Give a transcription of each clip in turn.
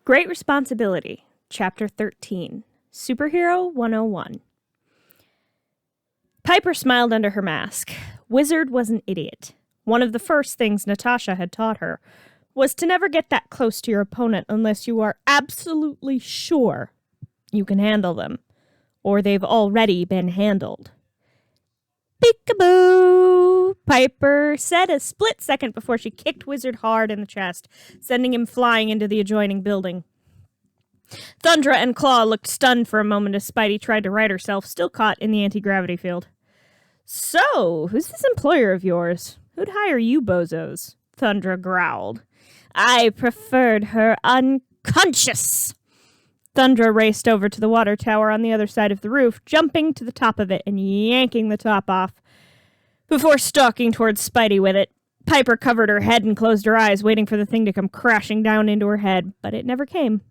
Great Responsibility, Chapter 13, Superhero 101. Piper smiled under her mask. Wizard was an idiot. One of the first things Natasha had taught her was to never get that close to your opponent unless you are absolutely sure you can handle them, or they've already been handled. Peekaboo! Piper said a split second before she kicked Wizard hard in the chest, sending him flying into the adjoining building. Thundra and Claw looked stunned for a moment as Spidey tried to right herself, still caught in the anti-gravity field. So, who's this employer of yours? Who'd hire you bozos? Thundra growled. I preferred her unconscious. Thundra raced over to the water tower on the other side of the roof, jumping to the top of it and yanking the top off before stalking towards Spidey with it. Piper covered her head and closed her eyes, waiting for the thing to come crashing down into her head, but it never came.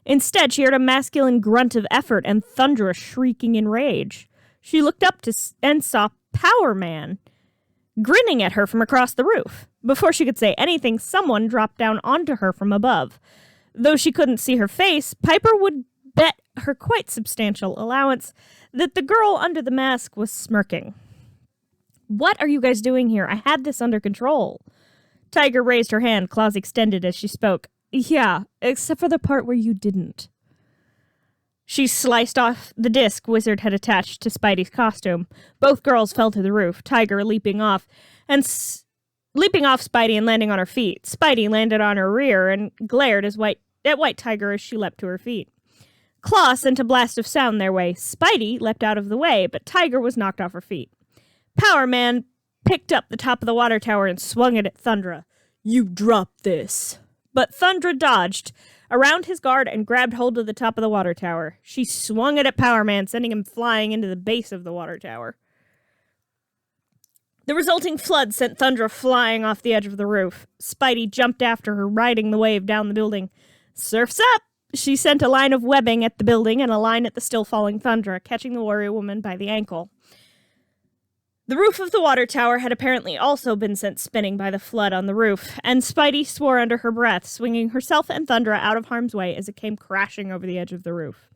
Instead, she heard a masculine grunt of effort and Thundra shrieking in rage. She looked up and saw Power Man grinning at her from across the roof. Before she could say anything, someone dropped down onto her from above. Though she couldn't see her face, Piper would bet her quite substantial allowance that the girl under the mask was smirking. What are you guys doing here? I had this under control. Tiger raised her hand, claws extended as she spoke. Yeah, except for the part where you didn't. She sliced off the disc Wizard had attached to Spidey's costume. Both girls fell to the roof, Tiger leaping off Spidey and landing on her feet. Spidey landed on her rear and glared at White Tiger as she leapt to her feet. Claw sent a blast of sound their way. Spidey leapt out of the way, but Tiger was knocked off her feet. Power Man picked up the top of the water tower and swung it at Thundra. You drop this. But Thundra dodged around his guard and grabbed hold of the top of the water tower. She swung it at Power Man, sending him flying into the base of the water tower. The resulting flood sent Thundra flying off the edge of the roof. Spidey jumped after her, riding the wave down the building. Surf's up! She sent a line of webbing at the building and a line at the still-falling Thundra, catching the warrior woman by the ankle. The roof of the water tower had apparently also been sent spinning by the flood on the roof, and Spidey swore under her breath, swinging herself and Thundra out of harm's way as it came crashing over the edge of the roof.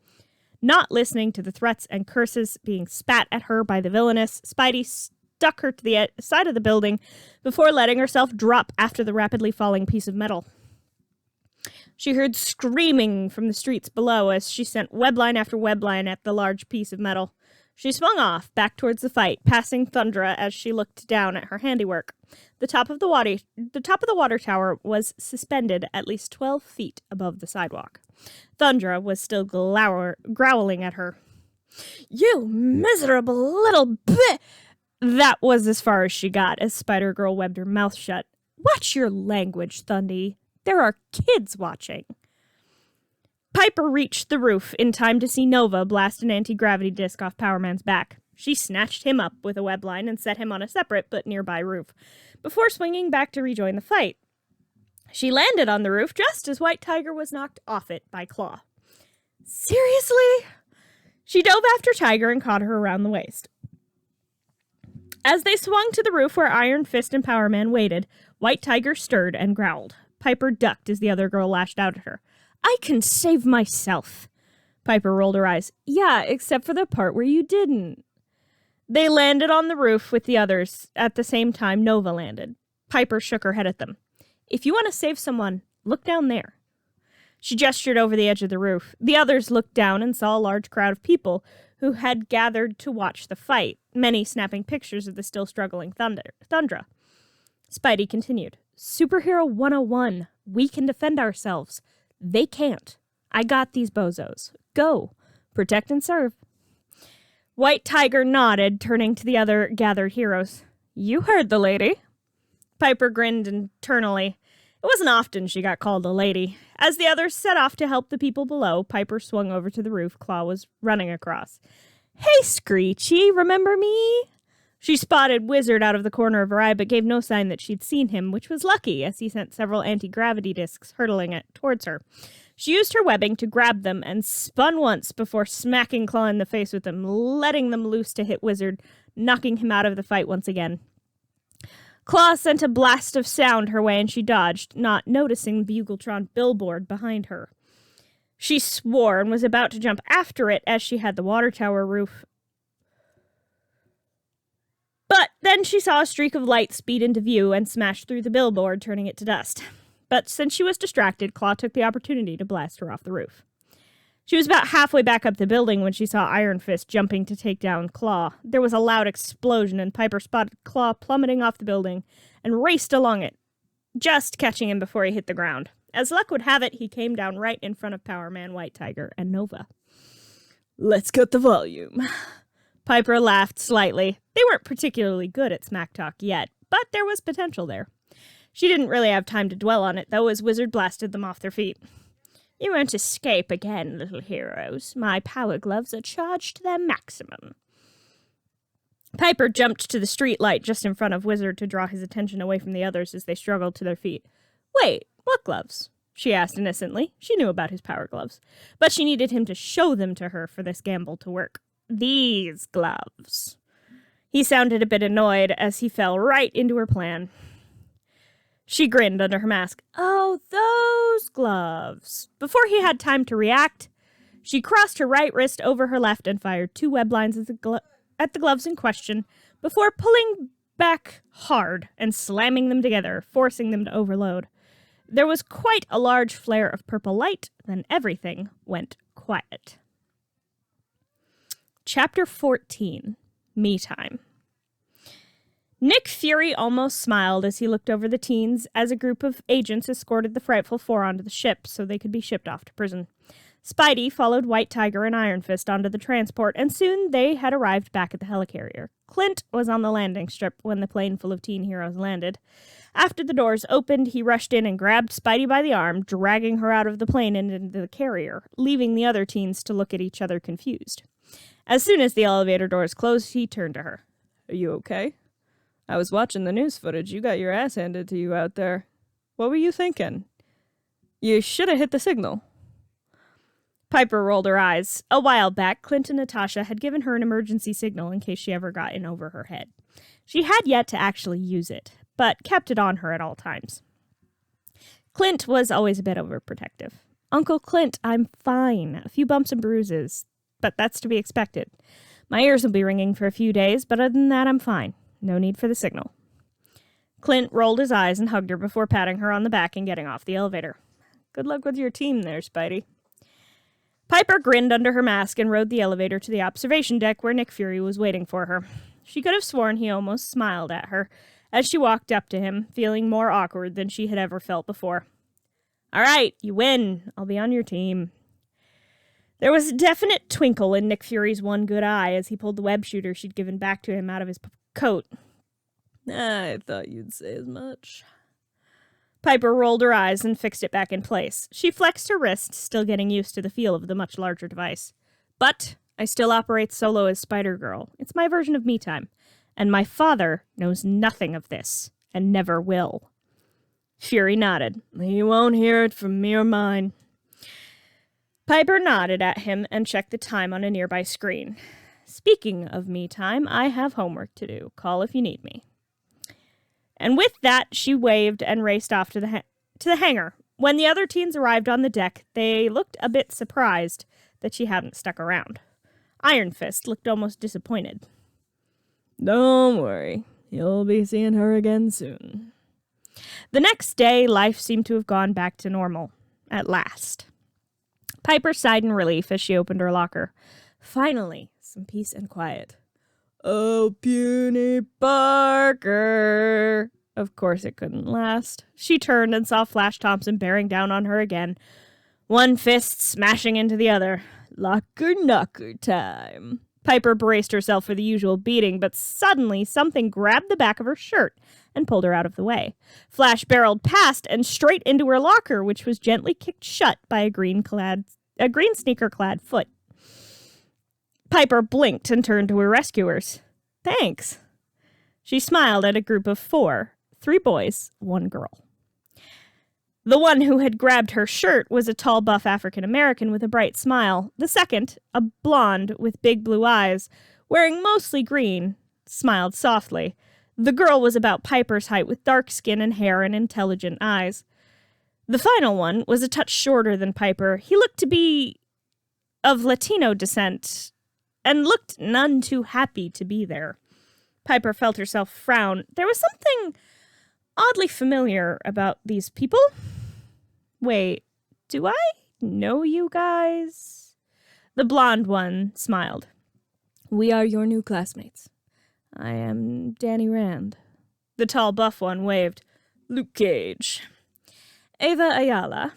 Not listening to the threats and curses being spat at her by the villainess, Spidey stuck her to the side of the building before letting herself drop after the rapidly falling piece of metal. She heard screaming from the streets below as she sent webline after webline at the large piece of metal. She swung off, back towards the fight, passing Thundra as she looked down at her handiwork. The top of the water tower was suspended at least 12 feet above the sidewalk. Thundra was still growling at her. You miserable little bit! That was as far as she got as Spider-Girl webbed her mouth shut. Watch your language, Thundy. There are kids watching. Piper reached the roof in time to see Nova blast an anti-gravity disc off Power Man's back. She snatched him up with a web line and set him on a separate but nearby roof, before swinging back to rejoin the fight. She landed on the roof just as White Tiger was knocked off it by Claw. Seriously? She dove after Tiger and caught her around the waist. As they swung to the roof where Iron Fist and Power Man waited, White Tiger stirred and growled. Piper ducked as the other girl lashed out at her. I can save myself. Piper rolled her eyes. Yeah, except for the part where you didn't. They landed on the roof with the others. At the same time, Nova landed. Piper shook her head at them. If you want to save someone, look down there. She gestured over the edge of the roof. The others looked down and saw a large crowd of people who had gathered to watch the fight, many snapping pictures of the still struggling Thundra. Spidey continued. Superhero 101. We can defend ourselves. They can't. I got these bozos. Go. Protect and serve. White Tiger nodded, turning to the other gathered heroes. You heard the lady. Piper grinned internally. It wasn't often she got called a lady. As the others set off to help the people below, Piper swung over to the roof Claw was running across. Hey, Screechy, remember me? She spotted Wizard out of the corner of her eye, but gave no sign that she'd seen him, which was lucky, as he sent several anti-gravity discs hurtling towards her. She used her webbing to grab them and spun once before smacking Claw in the face with them, letting them loose to hit Wizard, knocking him out of the fight once again. Claw sent a blast of sound her way and she dodged, not noticing the Bugletron billboard behind her. She swore and was about to jump after it as she had the water tower roof. But then she saw a streak of light speed into view and smash through the billboard, turning it to dust. But since she was distracted, Claw took the opportunity to blast her off the roof. She was about halfway back up the building when she saw Iron Fist jumping to take down Claw. There was a loud explosion, and Piper spotted Claw plummeting off the building and raced along it, just catching him before he hit the ground. As luck would have it, he came down right in front of Power Man, White Tiger, and Nova. "Let's cut the volume." Piper laughed slightly. They weren't particularly good at smack talk yet, but there was potential there. She didn't really have time to dwell on it, though, as Wizard blasted them off their feet. "You won't escape again, little heroes. My power gloves are charged to their maximum." Piper jumped to the street light just in front of Wizard to draw his attention away from the others as they struggled to their feet. "Wait, what gloves?" she asked innocently. She knew about his power gloves, but she needed him to show them to her for this gamble to work. "These gloves." He sounded a bit annoyed as he fell right into her plan. She grinned under her mask. "Oh, those gloves." Before he had time to react, she crossed her right wrist over her left and fired 2 web lines at the gloves in question before pulling back hard and slamming them together, forcing them to overload. There was quite a large flare of purple light, then everything went quiet. Chapter 14, Me Time. Nick Fury almost smiled as he looked over the teens as a group of agents escorted the Frightful Four onto the ship so they could be shipped off to prison. Spidey followed White Tiger and Iron Fist onto the transport, and soon they had arrived back at the helicarrier. Clint was on the landing strip when the plane full of teen heroes landed. After the doors opened, he rushed in and grabbed Spidey by the arm, dragging her out of the plane and into the carrier, leaving the other teens to look at each other confused. As soon as the elevator doors closed, he turned to her. "Are you okay? I was watching the news footage. You got your ass handed to you out there. What were you thinking? You should have hit the signal." Piper rolled her eyes. A while back, Clint and Natasha had given her an emergency signal in case she ever got in over her head. She had yet to actually use it, but kept it on her at all times. Clint was always a bit overprotective. "Uncle Clint, I'm fine. A few bumps and bruises, but that's to be expected. My ears will be ringing for a few days, but other than that, I'm fine. No need for the signal." Clint rolled his eyes and hugged her before patting her on the back and getting off the elevator. "Good luck with your team there, Spidey." Piper grinned under her mask and rode the elevator to the observation deck where Nick Fury was waiting for her. She could have sworn he almost smiled at her as she walked up to him, feeling more awkward than she had ever felt before. "All right, you win. I'll be on your team." There was a definite twinkle in Nick Fury's one good eye as he pulled the web shooter she'd given back to him out of his coat. "I thought you'd say as much." Piper rolled her eyes and fixed it back in place. She flexed her wrist, still getting used to the feel of the much larger device. "But I still operate solo as Spider-Girl. It's my version of me time. And my father knows nothing of this, and never will." Fury nodded. "You won't hear it from me or mine." Piper nodded at him and checked the time on a nearby screen. "Speaking of me time, I have homework to do. Call if you need me." And with that, she waved and raced off to the hangar. When the other teens arrived on the deck, they looked a bit surprised that she hadn't stuck around. Iron Fist looked almost disappointed. "Don't worry. You'll be seeing her again soon." The next day, life seemed to have gone back to normal. At last. Piper sighed in relief as she opened her locker. Finally, some peace and quiet. "Oh, puny Parker." Of course it couldn't last. She turned and saw Flash Thompson bearing down on her again, one fist smashing into the other. "Locker knocker time." Piper braced herself for the usual beating, but suddenly something grabbed the back of her shirt and pulled her out of the way. Flash barreled past and straight into her locker, which was gently kicked shut by a green sneaker-clad foot. Piper blinked and turned to her rescuers. "Thanks." She smiled at a group of 4, 3 boys, 1 girl. The one who had grabbed her shirt was a tall, buff African-American with a bright smile. The second, a blonde with big blue eyes, wearing mostly green, smiled softly. The girl was about Piper's height with dark skin and hair and intelligent eyes. The final one was a touch shorter than Piper. He looked to be of Latino descent and looked none too happy to be there. Piper felt herself frown. There was something oddly familiar about these people. Wait, do I know you guys? The blonde one smiled. We are your new classmates. I am Danny Rand. The tall buff one waved. Luke Cage. Ava Ayala.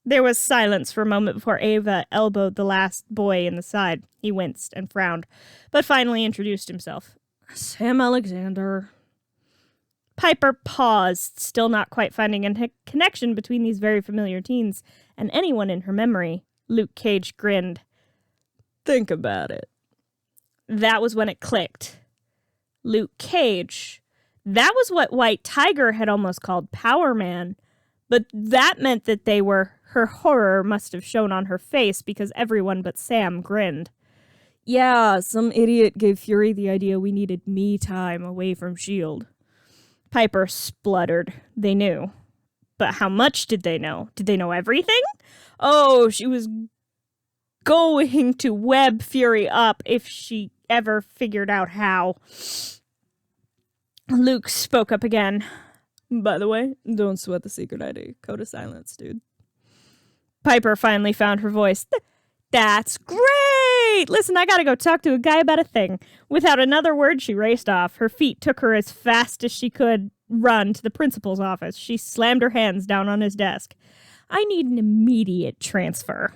There was silence for a moment before Ava elbowed the last boy in the side. He winced and frowned, but finally introduced himself. Sam Alexander. Piper paused, still not quite finding a connection between these very familiar teens and anyone in her memory. Luke Cage grinned. Think about it. That was when it clicked. Luke Cage. That was what White Tiger had almost called Power Man. But that meant that they were... Her horror must have shown on her face because everyone but Sam grinned. Yeah, some idiot gave Fury the idea we needed me time away from S.H.I.E.L.D. Piper spluttered. They knew. But how much did they know? Did they know everything? Oh, she was going to web Fury up if she ever figured out how. Luke spoke up again. By the way, don't sweat the secret ID. Code of silence, dude. Piper finally found her voice. That's great! Listen, I gotta go talk to a guy about a thing. Without another word, she raced off. Her feet took her as fast as she could run to the principal's office. She slammed her hands down on his desk. I need an immediate transfer.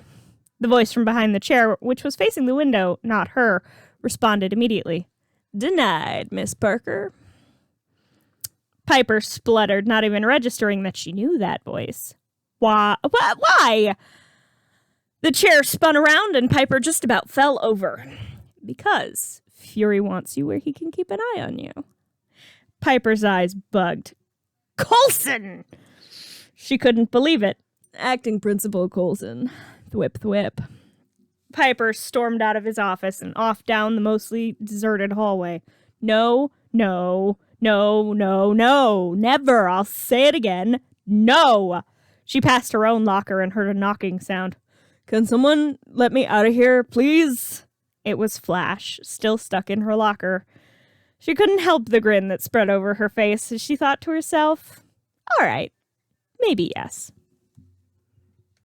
The voice from behind the chair, which was facing the window, not her, responded immediately. Denied, Miss Parker. Piper spluttered, not even registering that she knew that voice. Why? The chair spun around and Piper just about fell over. Because Fury wants you where he can keep an eye on you. Piper's eyes bugged. Coulson! She couldn't believe it. Acting Principal Coulson. Thwip, thwip. Piper stormed out of his office and off down the mostly deserted hallway. No, no, no, no, no. Never. I'll say it again. No! She passed her own locker and heard a knocking sound. Can someone let me out of here, please? It was Flash, still stuck in her locker. She couldn't help the grin that spread over her face as she thought to herself, all right, maybe yes.